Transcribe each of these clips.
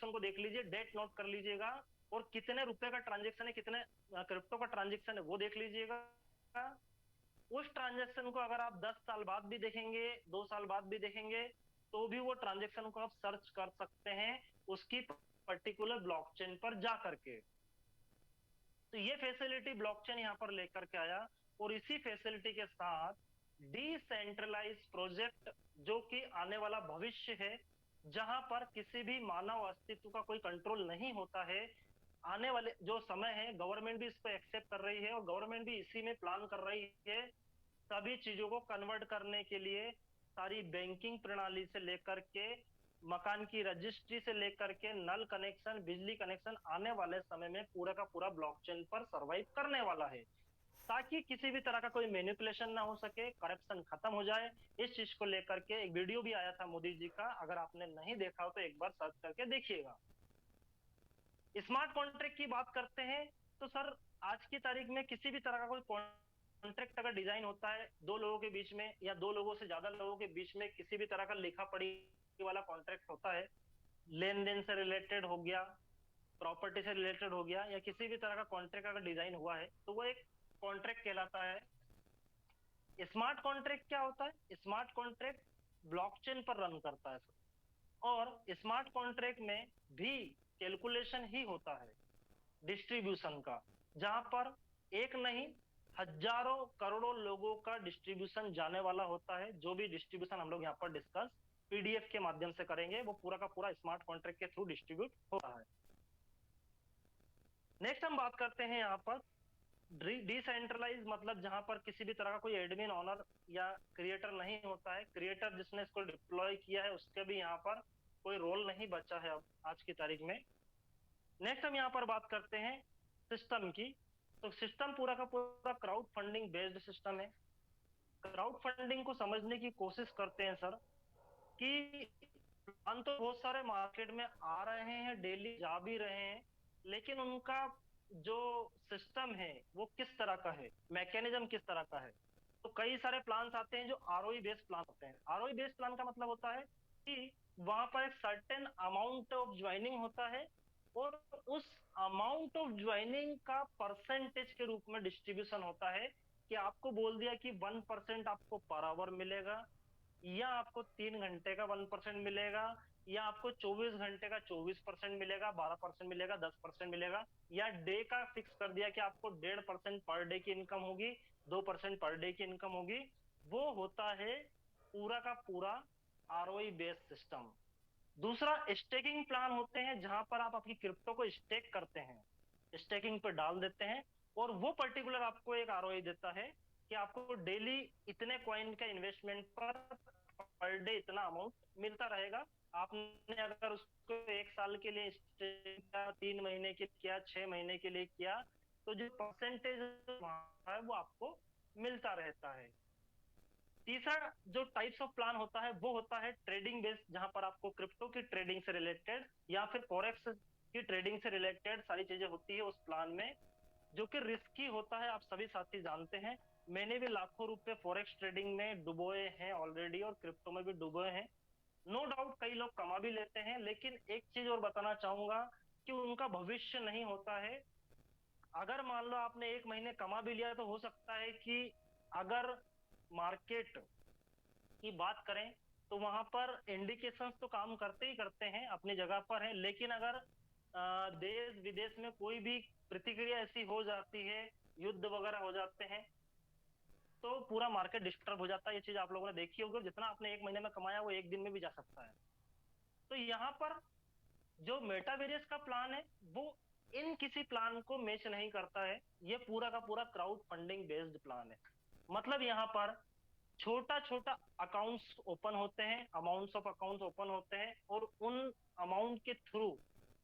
Transaction को देख लीजिए, डेट नोट कर लीजिएगा, और कितने रुपए का ट्रांजेक्शन है, कितने क्रिप्टो का ट्रांजेक्शन है वो देख लीजिएगा। उस ट्रांजेक्शन को अगर आप 10 साल बाद भी देखेंगे, 2 साल बाद भी देखेंगे, तो भी वो ट्रांजेक्शन को आप सर्च कर सकते हैं उसकी पर्टिकुलर ब्लॉकचेन पर जा करके। तो ये फैसिलिटी ब्लॉकचेन यहां पर लेकर के आया, और इसी फैसिलिटी के साथ डिसेंट्रलाइज प्रोजेक्ट, जो कि आने वाला भविष्य है, जहां पर किसी भी मानव अस्तित्व का कोई कंट्रोल नहीं होता है, आने वाले जो समय है गवर्नमेंट भी इसको एक्सेप्ट कर रही है, और गवर्नमेंट भी इसी में प्लान कर रही है सभी चीजों को कन्वर्ट करने के लिए। सारी बैंकिंग प्रणाली से लेकर के मकान की रजिस्ट्री से लेकर के नल कनेक्शन, बिजली कनेक्शन आने वाले समय में पूरा का पूरा ब्लॉकचेन पर सरवाइव करने वाला है, ताकि किसी भी तरह का कोई मैनिपुलेशन ना हो सके, करप्शन खत्म हो जाए। इस चीज को लेकर के एक वीडियो भी आया था मोदी जी का, अगर आपने नहीं देखा हो तो एक बार सर्च करके देखिएगा। स्मार्ट कॉन्ट्रैक्ट की बात करते हैं, तो सर आज की तारीख में किसी भी तरह का कोई कॉन्ट्रैक्ट अगर डिजाइन होता है दो लोगों के बीच में, या दो लोगों से ज्यादा लोगों के बीच में, किसी भी तरह का लिखा पढ़ी वाला कॉन्ट्रैक्ट होता है, लेन देन से रिलेटेड हो गया, प्रॉपर्टी से रिलेटेड हो गया, या किसी भी तरह का कॉन्ट्रैक्ट अगर डिजाइन हुआ है, तो वो एक कॉन्ट्रैक्ट कहलाता है। स्मार्ट कॉन्ट्रैक्ट क्या होता है? स्मार्ट कॉन्ट्रैक्ट ब्लॉकचेन पर रन करता है सर, और स्मार्ट कॉन्ट्रैक्ट में भी कैलकुलेशन ही होता है डिस्ट्रीब्यूशन का, जहां पर एक नहीं हजारों करोड़ों लोगों का डिस्ट्रीब्यूशन जाने वाला होता है। जो भी डिस्ट्रीब्यूशन हम लोग यहाँ पर डिस्कस पीडीएफ के माध्यम से करेंगे, वो पूरा का पूरा स्मार्ट कॉन्ट्रैक्ट के थ्रू डिस्ट्रीब्यूट हो रहा है। नेक्स्ट हम बात करते हैं यहाँ पर डिसेंट्रलाइज, मतलब जहां पर किसी भी तरह का कोई एडमिन, ऑनर या क्रिएटर नहीं होता है। क्रिएटर जिसने इसको डिप्लॉय किया है उसके भी यहाँ पर कोई रोल नहीं बचा है अब आज की तारीख में। नेक्स्ट हम यहाँ पर बात करते हैं सिस्टम की। तो सिस्टम पूरा का पूरा क्राउड फंडिंग बेस्ड सिस्टम है। क्राउड फंडिंग को समझने की कोशिश करते हैं सर, कि प्लान तो बहुत सारे मार्केट में आ रहे हैं, डेली जा भी रहे हैं, लेकिन उनका जो सिस्टम है वो किस तरह का है, मैकेनिज्म किस तरह का है। तो कई सारे प्लान्स आते हैं जो आरओई बेस्ड प्लान होते हैं। आरओई बेस्ड प्लान का मतलब होता है कि वहां पर एक सर्टेन अमाउंट ऑफ ज्वाइनिंग होता है, और उस अमाउंट ऑफ ज्वाइनिंग का परसेंटेज के रूप में डिस्ट्रीब्यूशन होता है, कि आपको बोल दिया कि 1% आपको पर आवर मिलेगा, या आपको 3 घंटे का 1% मिलेगा, या आपको 24 घंटे का 24% मिलेगा, 12% मिलेगा, 10% मिलेगा, या डे का फिक्स कर दिया कि आपको 1.5% पर डे की इनकम होगी, 2% पर डे की इनकम होगी। वो होता है पूरा का पूरा आरओई बेस्ड सिस्टम। दूसरा स्टेकिंग प्लान होते हैं, जहां पर आप आपकी क्रिप्टो को स्टेक करते हैं, स्टेकिंग पे डाल देते हैं, और वो पर्टिकुलर आपको एक आरओई देता है कि आपको डेली इतने कॉइन का इन्वेस्टमेंट पर डे इतना अमाउंट मिलता रहेगा। आपने अगर उसको 1 साल के लिए स्टेक किया, 3 महीने के लिए किया, 6 महीने के लिए किया, तो जो परसेंटेज है वो आपको मिलता रहता है। तीसरा जो टाइप्स ऑफ प्लान होता है वो होता है ट्रेडिंग बेस्ड, जहां पर आपको क्रिप्टो की ट्रेडिंग से रिलेटेड या फिर फॉरेक्स की ट्रेडिंग से रिलेटेड सारी चीजें होती है उस प्लान में, जो कि रिस्की होता है। आप सभी साथी जानते हैं, मैंने भी लाखों रुपए फॉरेक्स ट्रेडिंग में डुबोए हैं ऑलरेडी, और क्रिप्टो में भी डुबोए हैं। नो डाउट कई लोग कमा भी लेते हैं, लेकिन एक चीज और बताना चाहूंगा कि उनका भविष्य नहीं होता है। अगर मान लो आपने 1 महीने कमा भी लिया, तो हो सकता है कि अगर मार्केट की बात करें, तो वहां पर इंडिकेशंस तो काम करते ही करते हैं, अपनी जगह पर है, लेकिन अगर देश विदेश में कोई भी प्रतिक्रिया ऐसी हो जाती है, युद्ध वगैरह हो जाते हैं, तो पूरा मार्केट डिस्टर्ब हो जाता है। ये चीज आप लोगों ने देखी होगी, जितना आपने 1 महीने में कमाया वो एक दिन में भी जा सकता है। तो यहाँ पर जो मेटावेरियस का प्लान है वो इन किसी प्लान को मैच नहीं करता है। ये पूरा का पूरा क्राउड फंडिंग बेस्ड प्लान है। मतलब यहाँ पर छोटा छोटा अकाउंट्स ओपन होते हैं, अमाउंट्स ऑफ अकाउंट्स ओपन होते हैं, और उन अमाउंट के थ्रू,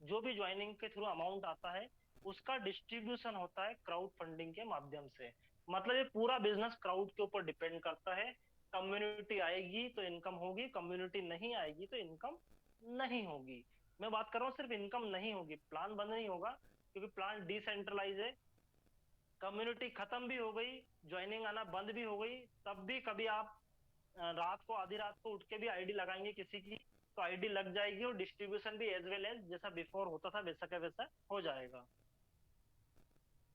जो भी ज्वाइनिंग के थ्रू अमाउंट आता है, उसका डिस्ट्रीब्यूशन होता है क्राउड फंडिंग के माध्यम से। मतलब ये पूरा बिजनेस क्राउड के ऊपर डिपेंड करता है। कम्युनिटी आएगी तो इनकम होगी, कम्युनिटी नहीं आएगी तो इनकम नहीं होगी। मैं बात कर रहा हूँ सिर्फ इनकम नहीं होगी, प्लान बंद नहीं होगा, क्योंकि प्लान डिसेंट्रलाइज है। कम्युनिटी खत्म भी हो गई, ज्वाइनिंग आना बंद भी हो गई, तब भी कभी आप रात को, आधी रात को उठ के भी आईडी लगाएंगे किसी की, तो आईडी लग जाएगी और डिस्ट्रीब्यूशन भी एज वेल एज जैसा बिफोर होता था वैसा का वैसा हो जाएगा।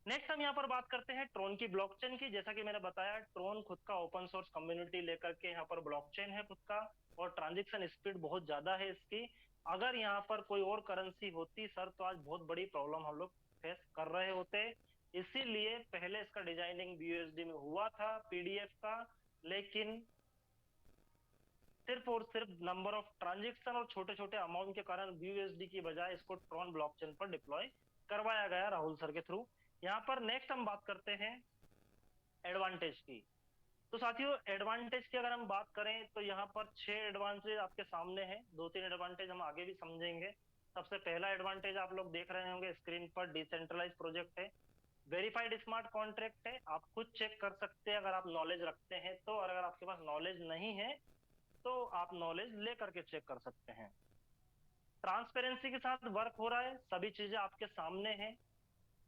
नेक्स्ट हम यहाँ पर बात करते हैं ट्रोन की ब्लॉकचेन की। जैसा कि मैंने बताया, ट्रोन खुद का ओपन सोर्स कम्युनिटी लेकर के यहाँ पर ब्लॉकचेन है खुद का, और ट्रांजेक्शन स्पीड बहुत ज्यादा है इसकी। अगर यहाँ पर कोई और करेंसी होती सर तो आज बहुत बड़ी प्रॉब्लम हम लोग फेस कर रहे होते। इसीलिए पहले इसका डिजाइनिंग BUSD में हुआ था PDF का, लेकिन सिर्फ और सिर्फ नंबर ऑफ ट्रांजेक्शन और छोटे छोटे अमाउंट के कारण BUSD की बजाय इसको ट्रॉन ब्लॉकचेन पर डिप्लॉय करवाया गया राहुल सर के थ्रू। यहाँ पर नेक्स्ट हम बात करते हैं एडवांटेज की। तो साथियों, एडवांटेज की अगर हम बात करें तो यहाँ पर 6 एडवांटेज आपके सामने हैं। 2-3 एडवांटेज हम आगे भी समझेंगे। सबसे पहला एडवांटेज आप लोग देख रहे होंगे स्क्रीन पर, डिसेंट्रलाइज प्रोजेक्ट है, वेरीफाइड स्मार्ट कॉन्ट्रैक्ट है। आप खुद चेक कर सकते हैं अगर आप नॉलेज रखते हैं तो, और अगर आपके पास नॉलेज नहीं है तो आप नॉलेज लेकर के चेक कर सकते हैं। ट्रांसपेरेंसी के साथ वर्क हो रहा है, सभी चीजें आपके सामने हैं,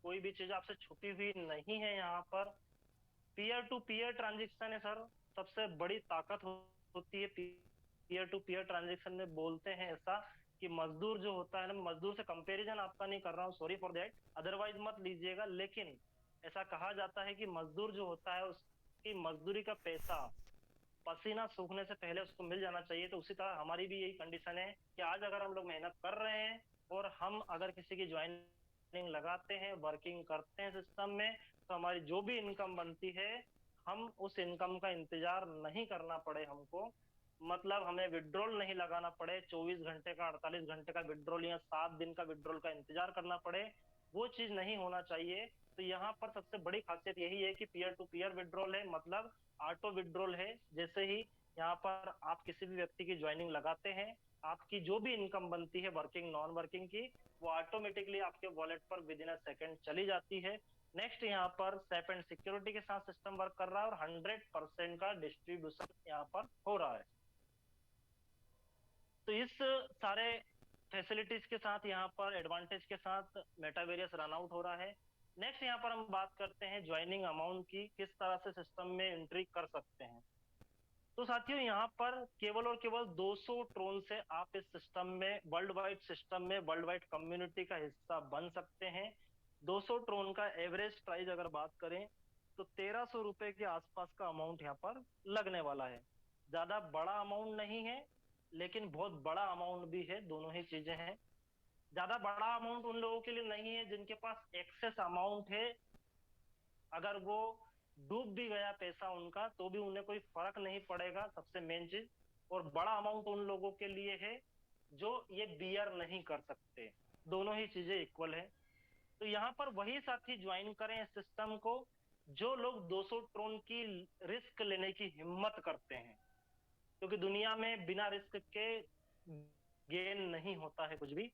कोई भी चीज आपसे छुपी हुई नहीं है। यहाँ पर पीयर टू पीयर ट्रांजेक्शन है सर, सबसे बड़ी ताकत होती है पीयर टू पीयर ट्रांजेक्शन में। बोलते हैं ऐसा कि मजदूर जो होता है ना, मजदूर से कंपैरिजन आपका नहीं कर रहा हूँ, सॉरी फॉर दैट, अदरवाइज मत लीजिएगा, लेकिन ऐसा कहा जाता है कि मजदूर जो होता है उसकी मजदूरी का पैसा पसीना सूखने से पहले उसको मिल जाना चाहिए। तो उसी तरह हमारी भी यही कंडीशन है कि आज अगर हम लोग मेहनत कर रहे हैं और हम अगर किसी की ज्वाइनिंग लगाते हैं, वर्किंग करते हैं सिस्टम में, तो हमारी जो भी इनकम बनती है हम उस इनकम का इंतजार नहीं करना पड़े हमको, मतलब हमें विड्रॉल नहीं लगाना पड़े, 24 घंटे का 48 घंटे का विड्रॉल या 7 दिन का विड्रॉल का इंतजार करना पड़े, वो चीज नहीं होना चाहिए। तो यहाँ पर सबसे बड़ी खासियत यही है कि पीयर टू पीयर विड्रॉल है, मतलब ऑटो विड्रॉल है। जैसे ही यहाँ पर आप किसी भी व्यक्ति की ज्वाइनिंग लगाते हैं, आपकी जो भी इनकम बनती है वर्किंग नॉन वर्किंग की, वो ऑटोमेटिकली आपके वॉलेट पर विद इन अ सेकेंड चली जाती है। नेक्स्ट यहाँ पर सेफ एंड सिक्योरिटी के साथ सिस्टम वर्क कर रहा है और 100% का डिस्ट्रीब्यूशन यहाँ पर हो रहा है। तो इस सारे फैसिलिटीज के साथ, यहाँ पर एडवांटेज के साथ मेटावेरियस रन आउट हो रहा है। नेक्स्ट यहाँ पर हम बात करते हैं ज्वाइनिंग अमाउंट की, किस तरह से सिस्टम में एंट्री कर सकते हैं। तो साथियों, यहाँ पर केवल और केवल 200 ट्रोन से आप इस सिस्टम में, वर्ल्ड वाइड सिस्टम में, वर्ल्ड वाइड कम्युनिटी का हिस्सा बन सकते हैं। 200 ट्रोन का एवरेज प्राइस अगर बात करें तो 1300 रुपए के आसपास का अमाउंट यहाँ पर लगने वाला है। ज्यादा बड़ा अमाउंट नहीं है लेकिन बहुत बड़ा अमाउंट भी है, दोनों ही चीजें हैं। ज्यादा बड़ा अमाउंट उन लोगों के लिए नहीं है जिनके पास एक्सेस अमाउंट है, अगर वो डूब भी गया पैसा उनका तो भी उन्हें कोई फर्क नहीं पड़ेगा, सबसे मेन चीज। और बड़ा अमाउंट उन लोगों के लिए है जो ये बियर नहीं कर सकते, दोनों ही चीजें इक्वल है। तो यहाँ पर वही साथी ज्वाइन करें इस सिस्टम को जो लोग 200 ट्रोन की रिस्क लेने की हिम्मत करते हैं, क्योंकि दुनिया में बिना रिस्क के गेन नहीं होता है कुछ भी।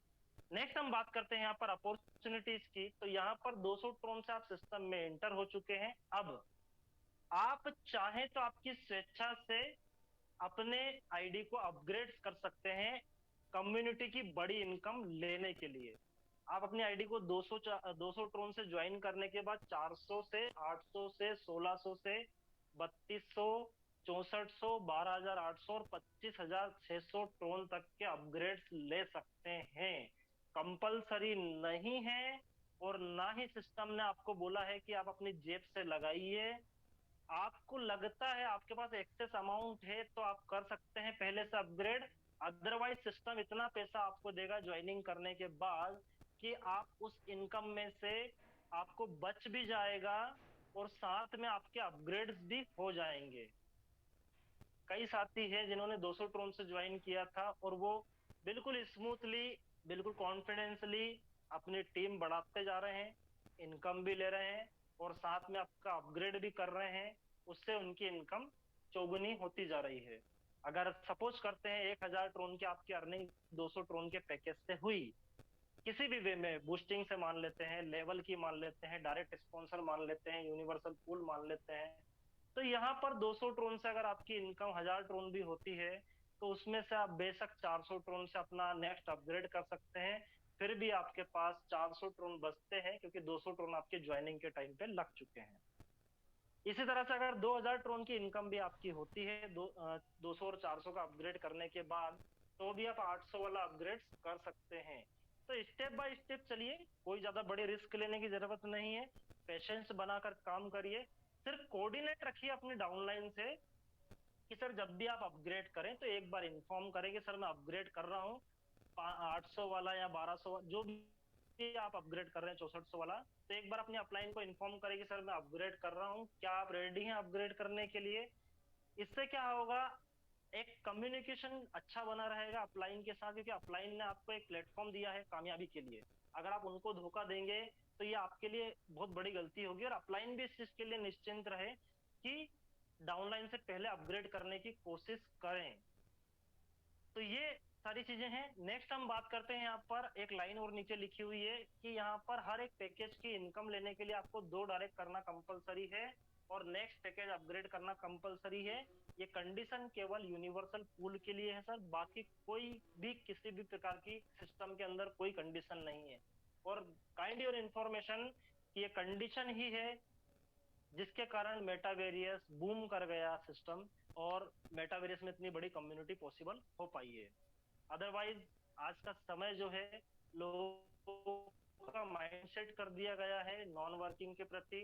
नेक्स्ट हम बात करते हैं यहाँ पर अपॉर्चुनिटीज की। तो यहाँ पर 200 ट्रोन से आप सिस्टम में एंटर हो चुके हैं। अब आप चाहें तो आपकी स्वेच्छा से अपने आईडी को अपग्रेड कर सकते हैं कम्युनिटी की बड़ी इनकम लेने के लिए। आप अपनी आईडी को 200 ट्रोन से ज्वाइन करने के बाद 400 से 800 से 1600 से 3200, 6400, 12800 और 25600 ट्रोन तक के अपग्रेड्स ले सकते हैं। कंपलसरी नहीं है और ना ही सिस्टम ने आपको बोला है कि आप अपनी जेब से लगाइए। आपको लगता है आपके पास एक्सेस अमाउंट है तो आप कर सकते हैं पहले से अपग्रेड, अदरवाइज सिस्टम इतना पैसा आपको देगा ज्वाइनिंग करने के बाद कि आप उस इनकम में से आपको बच भी जाएगा और साथ में आपके अपग्रेड्स भी हो जाएंगे। कई साथी हैं जिन्होंने 200 ट्रोन से ज्वाइन किया था और वो बिल्कुल स्मूथली, बिल्कुल कॉन्फिडेंसली अपनी टीम बढ़ाते जा रहे हैं, इनकम भी ले रहे हैं और साथ में आपका अपग्रेड भी कर रहे हैं, उससे उनकी इनकम चौगुनी होती जा रही है। अगर सपोज करते हैं 1000 ट्रोन की आपकी अर्निंग 200 ट्रोन के पैकेज से हुई, किसी भी वे में, बूस्टिंग से मान लेते हैं, लेवल की मान लेते हैं, डायरेक्ट स्पॉन्सर मान लेते हैं, यूनिवर्सल पूल मान लेते हैं, तो यहाँ पर 200 ट्रोन से अगर आपकी इनकम 1000 ट्रोन भी होती है तो उसमें से आप बेशक 400 ट्रोन से अपना नेक्स्ट अपग्रेड कर सकते हैं, फिर भी आपके पास 400 ट्रोन बचते हैं क्योंकि 200 ट्रोन आपके ज्वाइनिंग के टाइम पे लग चुके हैं। इसी तरह से अगर 2000 ट्रोन की इनकम भी आपकी होती है 200 और 400 का अपग्रेड करने के बाद, तो भी आप 800 वाला अपग्रेड कर सकते हैं। तो स्टेप बाय स्टेप चलिए, कोई ज्यादा बड़ी रिस्क लेने की जरूरत नहीं है, पेशेंस बनाकर काम करिए। सिर्फ कोऑर्डिनेट रखिए अपनी डाउनलाइन से कि सर जब भी आप अपग्रेड करें तो एक बार इन्फॉर्म करें कि सर मैं अपग्रेड कर रहा हूँ 800 वाला या 1200 जो भी आप अपग्रेड कर रहे हैं 6400 वाला, तो एक बार अपनी अपलाइन को इन्फॉर्म करें कि सर मैं अपग्रेड कर रहा हूँ, क्या आप रेडी हैं अपग्रेड करने के लिए। इससे क्या होगा, एक कम्युनिकेशन अच्छा बना रहेगा अपलाइन के साथ, क्योंकि अपलाइन ने आपको एक प्लेटफॉर्म दिया है कामयाबी के लिए। अगर आप उनको धोखा देंगे तो ये आपके लिए बहुत बड़ी गलती होगी, और अपलाइन भी इस चीज के लिए निश्चिंत रहे कि डाउनलाइन से पहले अपग्रेड करने की कोशिश करें। तो ये सारी चीजें हैं। नेक्स्ट हम बात करते हैं, यहाँ पर एक लाइन और नीचे लिखी हुई है कि यहाँ पर हर एक पैकेज की इनकम लेने के लिए आपको 2 डायरेक्ट करना कंपलसरी है और नेक्स्ट पैकेज अपग्रेड करना कंपलसरी है। ये कंडीशन केवल यूनिवर्सल पूल के लिए है सर, बाकी कोई भी किसी भी प्रकार की सिस्टम के अंदर कोई कंडीशन नहीं है। और काइंड योर इंफॉर्मेशन कि ये कंडीशन ही है जिसके कारण मेटावेरियस बूम कर गया सिस्टम, और मेटावेरियस में इतनी बड़ी कम्युनिटी पॉसिबल हो पाई है। अदरवाइज आज का समय जो है लोगों का माइंडसेट कर दिया गया है नॉन वर्किंग के प्रति।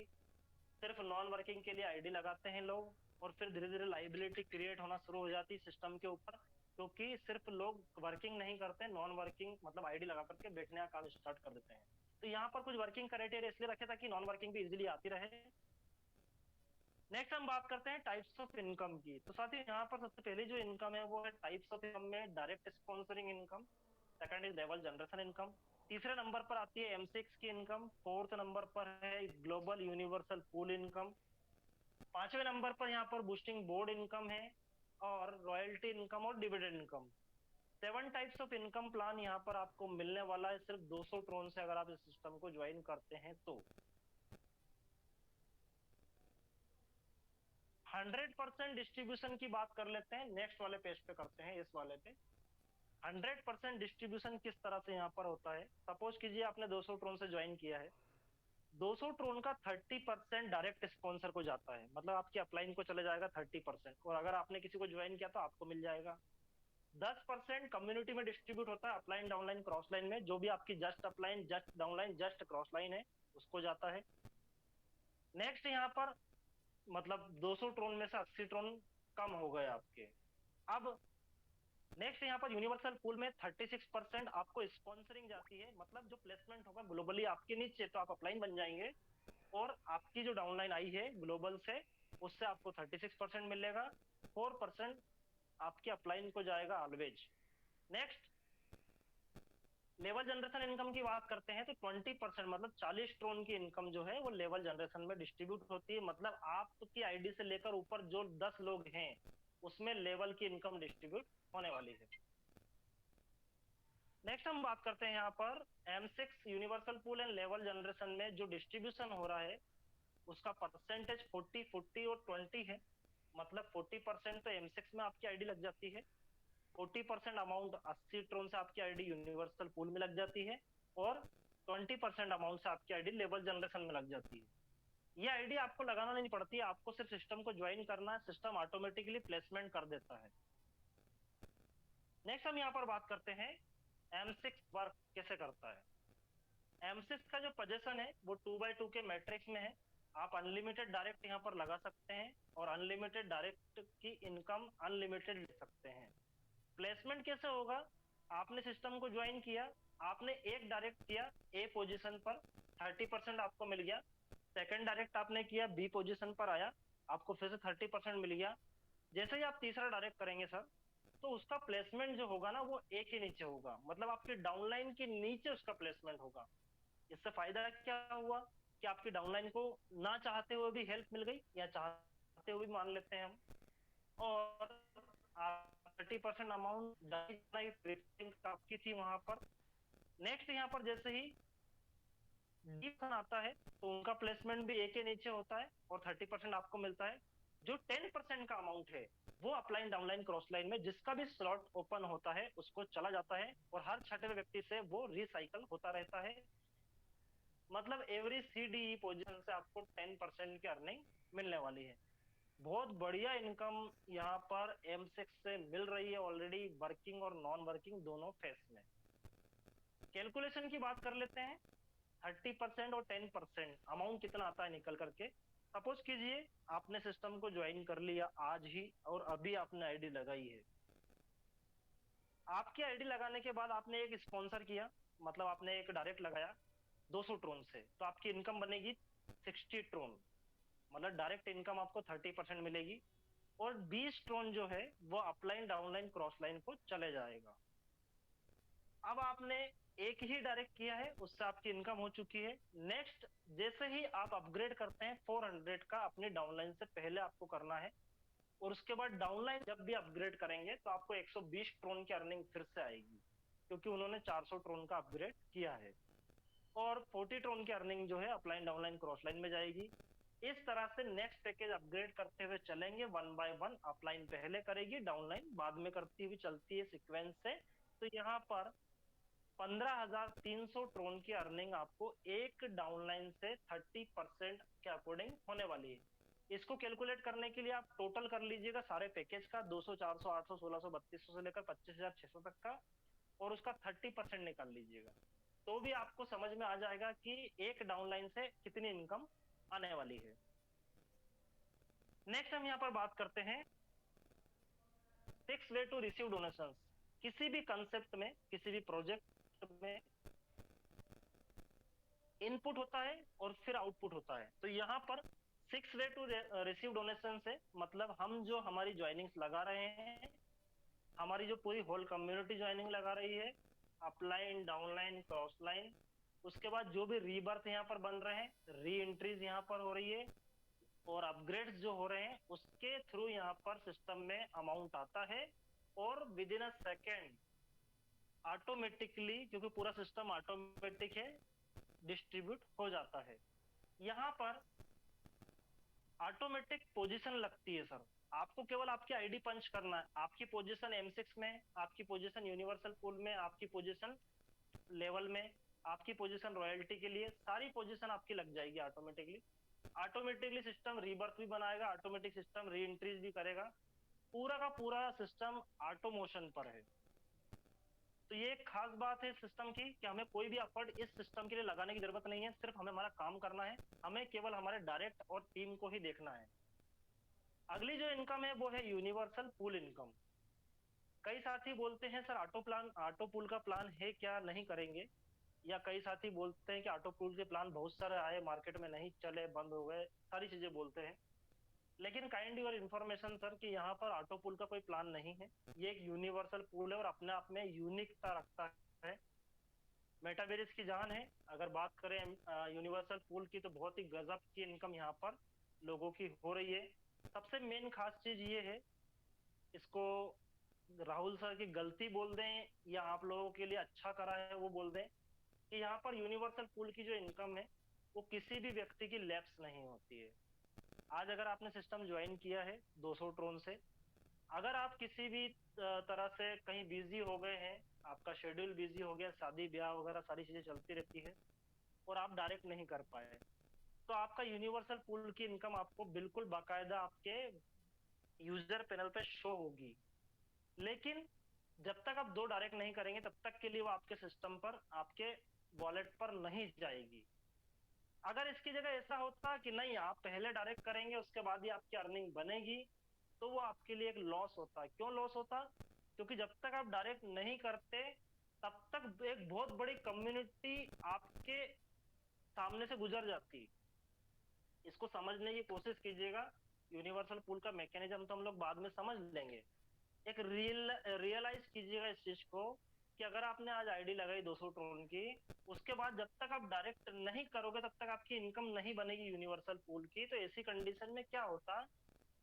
सिर्फ नॉन वर्किंग के लिए आईडी लगाते हैं लोग, और फिर धीरे धीरे लाइबिलिटी क्रिएट होना शुरू हो जाती है सिस्टम के ऊपर, क्योंकि सिर्फ लोग वर्किंग नहीं करते, नॉन वर्किंग मतलब आईडी लगा करके बैठने का काम स्टार्ट कर देते हैं। तो यहाँ पर कुछ वर्किंग क्राइटेरिया इसलिए रखे ताकि नॉन वर्किंग भी इजिली आती रहे। नेक्स्ट हम बात करते हैं टाइप्स ऑफ इनकम की। तो साथ ही यहाँ पर सबसे पहले जो इनकम है वो है टाइप्स ऑफ इनकम में direct sponsoring income, second is level generation income, तीसरे नंबर पर आती है M6 की इनकम, फोर्थ नंबर पर है ग्लोबल यूनिवर्सल पूल इनकम, पांचवें नंबर पर यहाँ पर बूस्टिंग बोर्ड इनकम है, और रॉयल्टी इनकम और dividend income. 7 types of income plan यहाँ पर आपको मिलने वाला है सिर्फ 200 ट्रोन से, अगर आप इस सिस्टम को ज्वाइन करते हैं तो। 100% डिस्ट्रीब्यूशन की बात कर लेते हैं, नेक्स्ट वाले पेज पे करते हैं, इस वाले पे। 100% डिस्ट्रीब्यूशन किस तरह से यहाँ पर होता है। सपोज कीजिए आपने 200 ट्रोन से ज्वाइन किया है, 200 ट्रोन का 30% डायरेक्ट स्पॉन्सर को जाता है, मतलब आपकी अपलाइन को चले जाएगा 30%, और अगर आपने किसी को ज्वाइन किया तो आपको मिल जाएगा। 10% कम्युनिटी में डिस्ट्रीब्यूट होता है, अपलाइन डाउनलाइन क्रॉस लाइन में, जो भी आपकी just upline just downline just cross line है उसको जाता है। नेक्स्ट यहाँ पर मतलब 200 ट्रोन में से 80 ट्रोन कम हो गए आपके। अब नेक्स्ट यहाँ पर यूनिवर्सल पूल में 36% आपको स्पॉन्सरिंग जाती है, मतलब जो प्लेसमेंट होगा ग्लोबली आपके नीचे तो आप अपलाइन बन जाएंगे, और आपकी जो डाउनलाइन आई है ग्लोबल से उससे आपको 36% मिलेगा, 4% आपकी अपलाइन को जाएगा always. Next level generation income की बात करते हैं तो 20% मतलब 40 ट्रोन की इनकम जो है वो लेवल जनरेशन में डिस्ट्रीब्यूट होती है, मतलब आपकी आईडी से लेकर ऊपर जो 10 लोग हैं उसमें लेवल की इनकम डिस्ट्रीब्यूट होने वाली है। नेक्स्ट हम बात करते हैं यहाँ पर M6 universal pool and level generation में जो डिस्ट्रीब्यूशन हो रहा है उसका परसेंटेज 40 40 और 20 है, मतलब 40% तो M6 में आपकी आईडी लग जाती है, 40% अमाउंट 80 ट्रोन से आपकी आईडी यूनिवर्सल पूल में लग जाती है, और 20% अमाउंट से आपकी आईडी लेवल जनरेशन में लग जाती है। ये आईडी आपको लगाना नहीं पड़ती है, आपको सिर्फ सिस्टम को ज्वाइन करना है, सिस्टम ऑटोमेटिकली प्लेसमेंट कर देता है। नेक्स्ट हम यहाँ पर बात करते हैं M6 वर्क कैसे करता है। M6 का जो पोजीशन है वो 2x2 के मैट्रिक्स में है, आप अनलिमिटेड डायरेक्ट यहाँ पर लगा सकते हैं, और अनलिमिटेड डायरेक्ट की इनकम अनलिमिटेड ले सकते हैं। प्लेसमेंट कैसे होगा, आपने सिस्टम को ज्वाइन किया, आपने एक डायरेक्ट किया ए पोजीशन पर, 30% आपको मिल गया। सेकंड डायरेक्ट आपने किया बी पोजीशन पर आया, आपको फिर से 30% मिल गया। जैसे ही आप तीसरा डायरेक्ट करेंगे सर तो उसका प्लेसमेंट जो होगा ना वो ए के नीचे होगा, मतलब आपकी डाउनलाइन के नीचे उसका प्लेसमेंट होगा। इससे फायदा क्या हुआ कि आपकी डाउनलाइन को ना चाहते हुए भी हेल्प मिल गई, या चाहते हुए भी मान लेते हैं हम, और 30% अमाउंट आपकी थी वहां पर। नेक्स्ट यहाँ पर जैसे ही डिफन आता है तो उनका प्लेसमेंट भी ए के नीचे होता है और 30% आपको मिलता है। जो 10% का अमाउंट है वो अपलाइन डाउनलाइन क्रॉस लाइन में जिसका भी स्लॉट ओपन होता है उसको चला जाता है, और हर छठे व्यक्ति से वो रिसाइकल होता रहता है, मतलब एवरी CDE पोजीशन से आपको 10% की अर्निंग मिलने वाली है। बहुत बढ़िया इनकम यहाँ पर M6 से मिल रही है ऑलरेडी, वर्किंग और नॉन वर्किंग दोनों फेस में। कैलकुलेशन की बात कर लेते हैं। 30% और 10% अमाउंट कितना आता है निकल करके। सपोज कीजिए आपने सिस्टम को ज्वाइन कर लिया आज ही और अभी आपने आईडी लगाई है। आपकी आईडी लगाने के बाद आपने एक स्पॉन्सर किया, मतलब आपने एक डायरेक्ट लगाया 200 ट्रोन से, तो आपकी इनकम बनेगी 60 ट्रोन, मतलब डायरेक्ट इनकम आपको 30% मिलेगी। और 20 ट्रोन जो है वो अपलाइन डाउनलाइन क्रॉस लाइन को चले जाएगा। अब आपने एक ही डायरेक्ट किया है, उससे आपकी इनकम हो चुकी है। नेक्स्ट, जैसे ही आप अपग्रेड करते हैं 400 का अपनी डाउनलाइन से पहले आपको करना है, और उसके बाद डाउनलाइन जब भी अपग्रेड करेंगे तो आपको 120 ट्रोन की अर्निंग फिर से आएगी, क्योंकि उन्होंने 400 ट्रोन का अपग्रेड किया है। और 40 ट्रोन की अर्निंग जो है अपलाइन डाउनलाइन क्रॉस लाइन में जाएगी। इस तरह से नेक्स्ट पैकेज अपग्रेड करते हुए चलेंगे, वन बाय वन। अपलाइन पहले करेगी, डाउनलाइन बाद में करती हुई चलती है सीक्वेंस से। तो यहाँ पर 15,300 ट्रोन की अर्निंग आपको एक डाउनलाइन से 30% के अकॉर्डिंग होने वाली है। इसको कैलकुलेट करने के लिए आप टोटल कर लीजिएगा सारे पैकेज का, 200, 400, 800, 1600, 3200 से लेकर 25,600 तक का, और उसका 30% निकाल लीजिएगा, तो भी आपको समझ में आ जाएगा कि एक डाउनलाइन से कितनी इनकम आने वाली है। नेक्स्ट हम यहाँ पर बात करते हैं fix way to receive donations. किसी भी कंसेप्ट में, किसी भी प्रोजेक्ट में इनपुट होता है और फिर आउटपुट होता है। तो यहाँ पर fix way to receive donation से मतलब हम जो हमारी ज्वाइनिंग्स लगा रहे हैं, हमारी जो पूरी होल कम्युनिटी ज्वाइनिंग लगा रही है, अपलाइन डाउनलाइन क्रॉस लाइन, उसके बाद जो भी रीबर्थ यहाँ पर बन रहे हैं, री एंट्रीज यहाँ पर हो रही है, और अपग्रेड्स जो हो रहे हैं, उसके थ्रू यहाँ पर सिस्टम में अमाउंट आता है। और with in a second automatically, क्योंकि पूरा सिस्टम ऑटोमेटिक है, डिस्ट्रीब्यूट हो जाता है। यहाँ पर ऑटोमेटिक पोजीशन लगती है सर। आपको केवल आपकी आईडी पंच करना है, आपकी पोजीशन M6 में, आपकी पोजीशन यूनिवर्सल पूल में, आपकी पोजीशन लेवल में, आपकी पोजीशन रॉयल्टी के लिए, सारी पोजीशन आपकी लग जाएगी ऑटोमेटिकली। ऑटोमेटिकली सिस्टम रीबर्थ भी बनाएगा, ऑटोमेटिक सिस्टम री एंट्रीज भी करेगा। पूरा का पूरा सिस्टम ऑटो मोशन पर है। तो ये एक खास बात है सिस्टम की कि हमें कोई भी एफर्ट इस सिस्टम के लिए लगाने की जरूरत नहीं है, सिर्फ हमें हमारा काम करना है, हमें केवल हमारे डायरेक्ट और टीम को ही देखना है। अगली जो इनकम है वो है यूनिवर्सल पूल इनकम। कई साथी बोलते हैं सर ऑटो पूल का प्लान है क्या, नहीं करेंगे। या कई साथी बोलते हैं कि ऑटो पूल के प्लान बहुत सारे आए, मार्केट में नहीं चले, बंद हो गए, सारी चीजें बोलते हैं। लेकिन काइंड योर इन्फॉर्मेशन सर कि यहाँ पर ऑटो पूल का कोई प्लान नहीं है। ये एक यूनिवर्सल पूल है और अपने आप में यूनिकता रखता है। मेटावेरिस की जान है। अगर बात करें यूनिवर्सल पूल की, तो बहुत ही गजब की इनकम यहाँ पर लोगों की हो रही है। सबसे मेन खास चीज ये है, इसको राहुल सर की गलती बोल दें या आप लोगों के लिए अच्छा करा है वो बोल दें, कि यहाँ पर यूनिवर्सल पूल की जो इनकम है वो किसी भी व्यक्ति की लैप्स नहीं होती है। आज अगर आपने सिस्टम ज्वाइन किया है 200 ट्रोन से, अगर आप किसी भी तरह से कहीं बिजी हो गए हैं, आपका शेड्यूल बिजी हो गया, शादी ब्याह वगैरह सारी चीजें चलती रहती है, और आप डायरेक्ट नहीं कर पाए, तो आपका यूनिवर्सल पूल की इनकम आपको बिल्कुल बाकायदा आपके यूजर पैनल पे शो होगी। लेकिन जब तक आप दो डायरेक्ट नहीं करेंगे तब तक के लिए वो आपके सिस्टम पर, आपके वॉलेट पर नहीं जाएगी। अगर इसकी जगह ऐसा होता कि नहीं, आप पहले डायरेक्ट करेंगे उसके बाद ही आपकी अर्निंग बनेगी, तो वो आपके लिए एक लॉस होता। क्यों लॉस होता? क्योंकि जब तक आप डायरेक्ट नहीं करते तब तक एक बहुत बड़ी कम्युनिटी आपके सामने से गुजर जाती। इसको समझने की कोशिश कीजिएगा। यूनिवर्सल पूल का मैकेनिज्म तो हम लोग बाद में समझ लेंगे। एक रियलाइज कीजिएगा इस चीज को कि अगर आपने आज आईडी लगाई 200 ट्रोन की, उसके बाद जब तक आप डायरेक्ट नहीं करोगे तब तक आपकी इनकम नहीं बनेगी यूनिवर्सल पूल की। तो ऐसी कंडीशन में क्या होता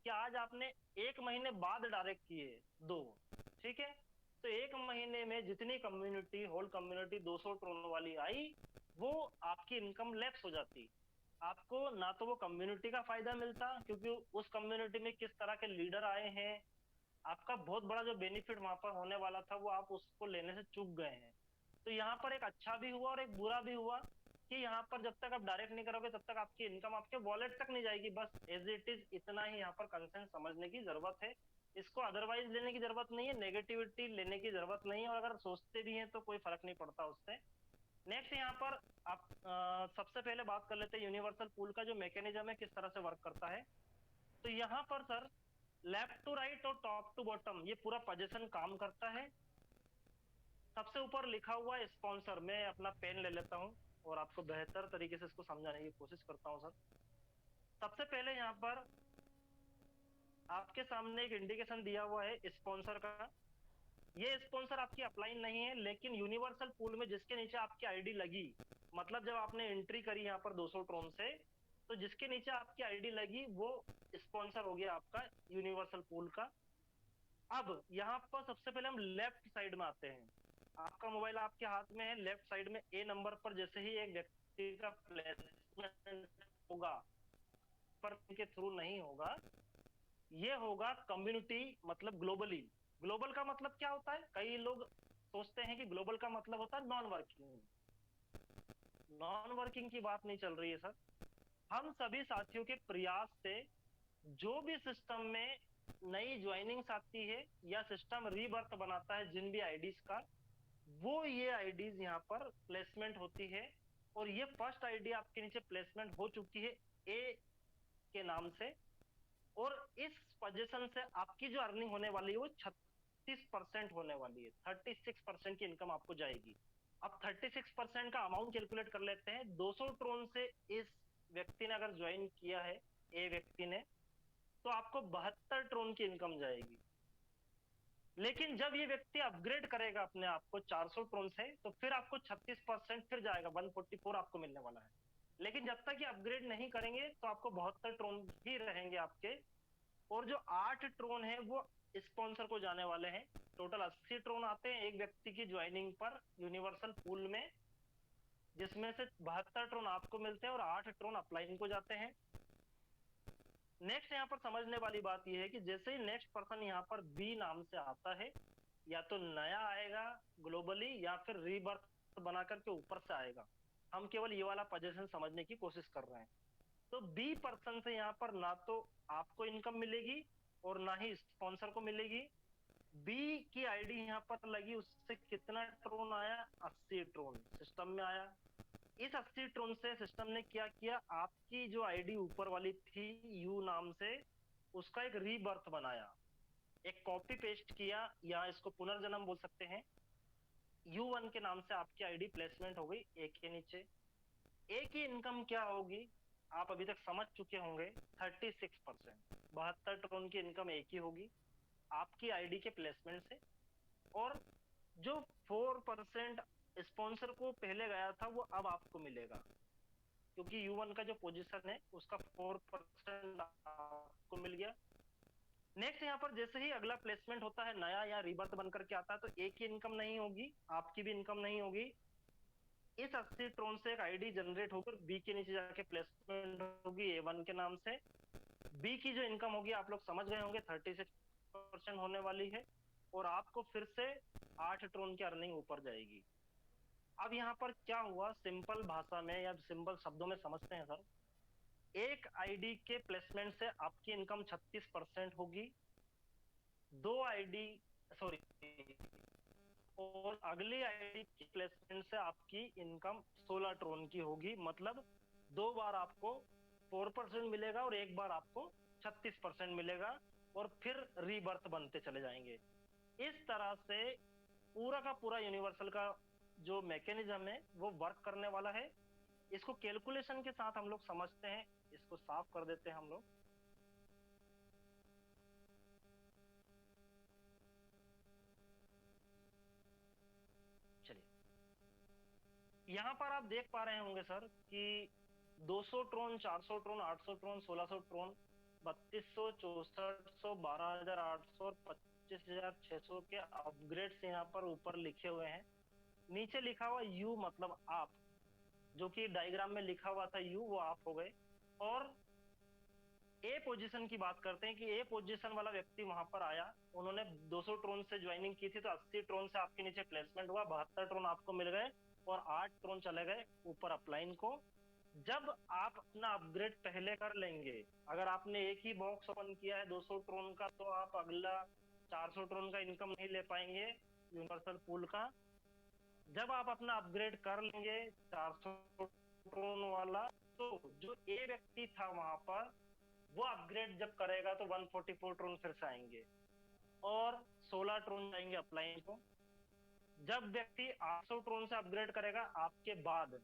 कि आज आपने 1 महीने बाद डायरेक्ट किए दो, ठीक है, तो 1 महीने में जितनी कम्युनिटी, होल कम्युनिटी 200 ट्रोन वाली आई, वो आपकी इनकम लैप्स हो जाती। आपको ना तो वो कम्युनिटी का फायदा मिलता, क्योंकि उस कम्युनिटी में किस तरह के लीडर आए हैं, आपका बहुत बड़ा जो बेनिफिट वहां पर होने वाला था वो आप उसको लेने से चूक गए हैं। तो यहाँ पर एक अच्छा भी हुआ और एक बुरा भी हुआ कि यहाँ पर जब तक आप डायरेक्ट नहीं करोगे तब तक आपकी इनकम आपके वॉलेट तक नहीं जाएगी, बस एज इट इज इतना ही यहाँ पर कंसेंट समझने की जरूरत है। इसको अदरवाइज लेने की जरूरत नहीं है, नेगेटिविटी लेने की जरूरत नहीं है, और अगर सोचते भी हैं तो कोई फर्क नहीं पड़ता उससे। नेक्स्ट यहाँ पर आप सबसे पहले बात कर लेते हैं यूनिवर्सल पूल का जो मैकेनिज्म है किस तरह से वर्क करता है। तो यहाँ पर सर लेफ्ट टू राइट और टॉप टू बॉटम ये पूरा पोजीशन काम करता है। सबसे ऊपर लिखा हुआ है स्पॉन्सर, मैं अपना पेन ले लेता हूँ और आपको बेहतर तरीके से इसको समझाने की कोशिश करता हूँ सर। सबसे पहले यहाँ पर आपके सामने एक इंडिकेशन दिया हुआ है स्पॉन्सर का। ये स्पॉन्सर आपकी अपलाइन नहीं है, लेकिन यूनिवर्सल पूल में जिसके नीचे आपकी आईडी लगी, मतलब जब आपने एंट्री करी यहाँ पर 200 ट्रोन से, तो जिसके नीचे आपकी आईडी लगी वो स्पॉन्सर हो गया आपका यूनिवर्सल पूल का। अब यहाँ पर सबसे पहले हम लेफ्ट साइड में आते हैं। आपका मोबाइल आपके हाथ में है, लेफ्ट साइड में ए नंबर पर जैसे ही एक व्यक्ति का प्लेसमेंट होगा, पर के थ्रू नहीं होगा, ये होगा कम्युनिटी, मतलब ग्लोबली। ग्लोबल का मतलब क्या होता है, कई लोग सोचते हैं कि ग्लोबल का मतलब होता है नॉन वर्किंग। नॉन वर्किंग की बात नहीं चल रही है सर। हम सभी साथियों के प्रयास से जो भी सिस्टम में नई ज्वाइनिंग्स आती है या सिस्टम रीबर्थ बनाता है जिन भी आईडीज का, वो ये आईडीज यहाँ पर प्लेसमेंट होती है। और ये फर्स्ट आईडी आपके नीचे प्लेसमेंट हो चुकी है ए के नाम से, और इस पोजीशन से आपकी जो अर्निंग होने वाली है वो 36% होने वाली है। 36% की इनकम आपको जाएगी। अब 36% का अमाउंट कैलकुलेट कर लेते हैं। 200 ट्रोन से इस व्यक्ति ने अगर ज्वाइन किया है, ए व्यक्ति ने, तो आपको 72 ट्रोन की इनकम जाएगी। लेकिन जब ये व्यक्ति अपग्रेड करेगा अपने आप को 400 ट्रोन से, तो फिर आपको 36% फिर जाएगा, 144 आपको मिलने वाला है। लेकिन जब तक ये अपग्रेड नहीं करेंगे तो आपको 72 ट्रोन ही रहेंगे आपके। और जो 8 ट्रोन है वो स्पॉन्सर को जाने वाले हैं। टोटल 80 ट्रोन आते हैं एक व्यक्ति की ज्वाइनिंग पर यूनिवर्सल पूल में, जिसमें से 72 ट्रोन आपको मिलते हैं और 8 ट्रोन अपलाइन को जाते हैं। नेक्स्ट यहाँ पर समझने वाली बात यह है कि जैसे ही नेक्स्ट पर्सन यहाँ पर बी नाम से आता है, या तो नया आएगा ग्लोबली या फिर रीबर्थ बना करके ऊपर से आएगा। हम केवल ये वाला पोजीशन समझने की कोशिश कर रहे हैं। तो बी पर्सन से यहाँ पर ना तो आपको इनकम मिलेगी और ना ही स्पॉन्सर को मिलेगी। बी की आईडी यहाँ पर लगी, उससे कितना ट्रोन आया, 80 ट्रोन सिस्टम में आया। इस 80 ट्रोन से सिस्टम ने क्या किया, आपकी जो आईडी ऊपर वाली थी यू नाम से, उसका एक रीबर्थ बनाया, एक कॉपी पेस्ट किया, या इसको पुनर्जन्म बोल सकते हैं। U1 के नाम से आपकी आईडी प्लेसमेंट हो गई ए के नीचे। ए की इनकम क्या होगी, आप अभी तक समझ चुके होंगे, 36%। 72 ट्रोन की इनकम एक ही होगी आपकी आईडी के प्लेसमेंट से। और जो 4% स्पॉन्सर को पहले गया था वो अब आपको मिलेगा, क्योंकि U1 का जो पोजीशन है उसका 4% आपको मिल गया। नेक्स्ट यहाँ पर जैसे ही अगला प्लेसमेंट होता है नया या रिबर्थ बनकर के आता है, तो ए की इनकम नहीं होगी, आपकी भी इनकम नहीं होगी। इस 80 ट्रोन से एक आईडी जनरेट होकर बी के नीचे जाके प्लेसमेंट होगी A1 के नाम से। बी की जो इनकम होगी आप लोग समझ गए होंगे, 36% होने वाली है, और आपको फिर से 8 ट्रोन की अर्निंग ऊपर जाएगी। अब यहाँ पर क्या हुआ, सिंपल भाषा में या सिंपल शब्दों में समझते हैं सर। एक आईडी के प्लेसमेंट से आपकी इनकम 36% होगी, दो आईडी सॉरी और अगली आईडी की प्लेसमेंट से आपकी इनकम 16 ट्रोन की होगी। मतलब 2 बार आपको 4% मिलेगा और एक बार आपको 36% मिलेगा, और फिर रीबर्थ बनते चले जाएंगे। इस तरह से पूरा का पूरा यूनिवर्सल का जो मैकेनिज्म है वो वर्क करने वाला है। इसको कैलकुलेशन के साथ हम लोग समझते हैं, इसको साफ कर देते हैं हम लोग। चलिए, यहाँ पर आप देख पा रहे होंगे सर कि 200 ट्रोन, 400 ट्रोन, 800 ट्रोन, 1600 ट्रोन, 3200, 6400, 12800 और 25600 के अपग्रेड्स यहाँ पर ऊपर लिखे हुए हैं। नीचे लिखा हुआ यू मतलब आप, जो कि डायग्राम में लिखा हुआ था यू, वो आप हो गए। और ए पोजीशन की बात करते हैं कि ए पोजीशन वाला व्यक्ति वहां पर आया, उन्होंने 200 ट्रोन से ज्वाइनिंग की थी, तो 80 ट्रोन से आपके नीचे प्लेसमेंट हुआ, 72 ट्रोन आपको मिल गए। और 8 ट्रोन चले गए ऊपर अपलाइन को। जब आप अपना अपग्रेड पहले कर लेंगे, अगर आपने एक ही बॉक्स ओपन किया है 200 ट्रोन का, तो आप अगला 400 ट्रोन का इनकम नहीं ले पाएंगे यूनिवर्सल पूल का। जब आप अपना अपग्रेड कर लेंगे 400 ट्रोन वाला, तो जो ए व्यक्ति था वहां पर, वो अपग्रेड जब करेगा तो 144 ट्रोन फिर से आएंगे और 16 ट्रोन जाएंगे अपलाइन को। जब व्यक्ति 800 ट्रोन से अपग्रेड करेगा आपके बाद,